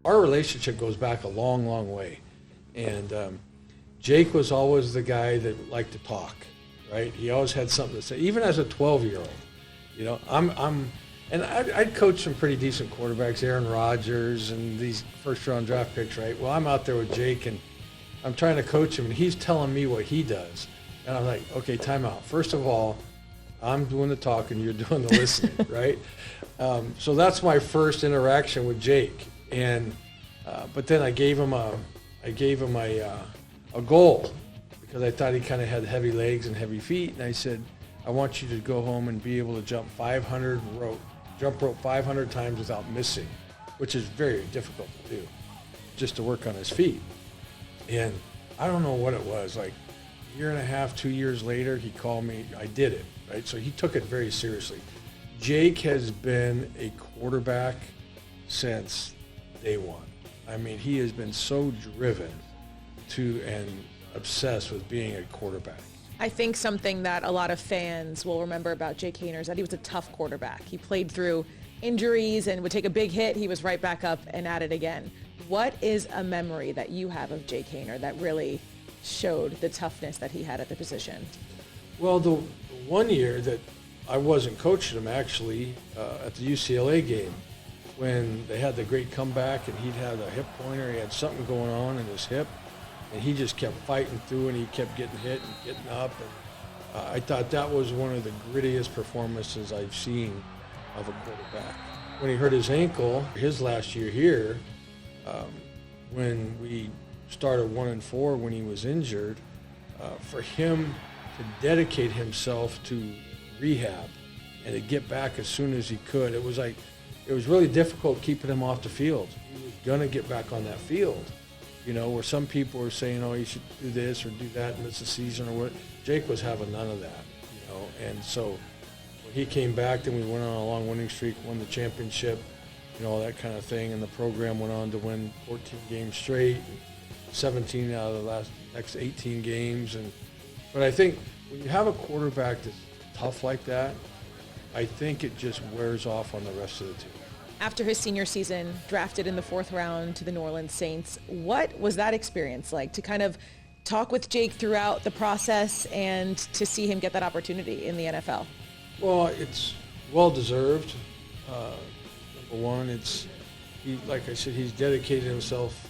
our relationship goes back a long, long way. And Jake was always the guy that liked to talk, right? He always had something to say, even as a 12-year-old. You know, and I'd coached some pretty decent quarterbacks, Aaron Rodgers and these first-round draft picks, right? Well, I'm out there with Jake, and I'm trying to coach him, and he's telling me what he does. And I'm like, okay, time out. First of all, I'm doing the talking, you're doing the listening, right? So that's my first interaction with Jake. And but then I gave him a goal because I thought he kind of had heavy legs and heavy feet, and I said, I want you to go home and be able to jump rope 500 times without missing, which is very difficult to do, just to work on his feet. And I don't know what it was, like a year and a half, 2 years later, he called me. I did it, right? So he took it very seriously. Jake has been a quarterback since day one. I mean, he has been so driven to and obsessed with being a quarterback. I think something that a lot of fans will remember about Jake Haener is that he was a tough quarterback. He played through injuries and would take a big hit. He was right back up and at it again. What is a memory that you have of Jake Haener that really showed the toughness that he had at the position? Well, the one year that I wasn't coaching him, actually, at the UCLA game, when they had the great comeback and he'd had a hip pointer, he had something going on in his hip, and he just kept fighting through, and he kept getting hit and getting up. And I thought that was one of the grittiest performances I've seen of a quarterback. When he hurt his ankle, his last year here, when we started 1-4 when he was injured, for him to dedicate himself to rehab and to get back as soon as he could, it was really difficult keeping him off the field. He was going to get back on that field. You know, where some people were saying, oh, you should do this or do that and miss a season or what. Jake was having none of that, you know. And so when he came back, then we went on a long winning streak, won the championship, you know, all that kind of thing. And the program went on to win 14 games straight, 17 out of the next 18 games. But I think when you have a quarterback that's tough like that, I think it just wears off on the rest of the team. After his senior season, drafted in the 4th round to the New Orleans Saints, what was that experience like to kind of talk with Jake throughout the process and to see him get that opportunity in the NFL? Well, it's well-deserved. Number one, like I said, he's dedicated himself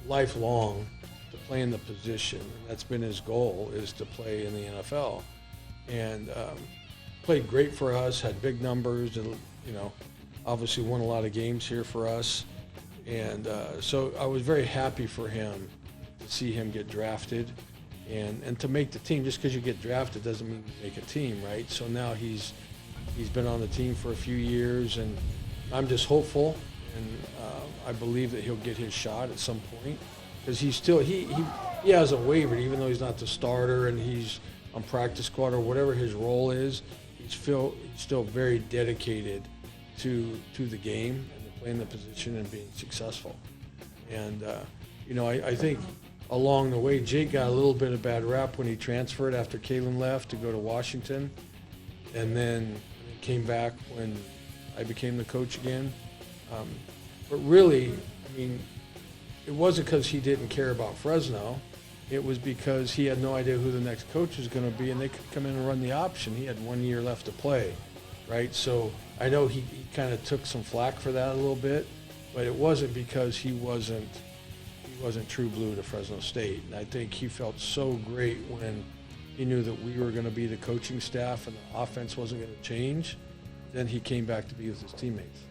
lifelong to playing the position. And that's been his goal, is to play in the NFL. And played great for us, had big numbers, and, you know, obviously won a lot of games here for us. And so I was very happy for him to see him get drafted and to make the team. Just because you get drafted doesn't mean you make a team, right? So now he's been on the team for a few years, and I'm just hopeful, and I believe that he'll get his shot at some point, because he hasn't wavered, even though he's not the starter and he's on practice squad or whatever his role is. He's still very dedicated to the game and to playing the position and being successful. And you know, I think along the way, Jake got a little bit of bad rap when he transferred after Kalen left to go to Washington, and then came back when I became the coach again. But really, I mean, it wasn't because he didn't care about Fresno. It was because he had no idea who the next coach was going to be, and they could come in and run the option. He had 1 year left to play, right? So I know he kind of took some flack for that a little bit, but it wasn't because he wasn't true blue to Fresno State. And I think he felt so great when he knew that we were going to be the coaching staff and the offense wasn't going to change. Then he came back to be with his teammates.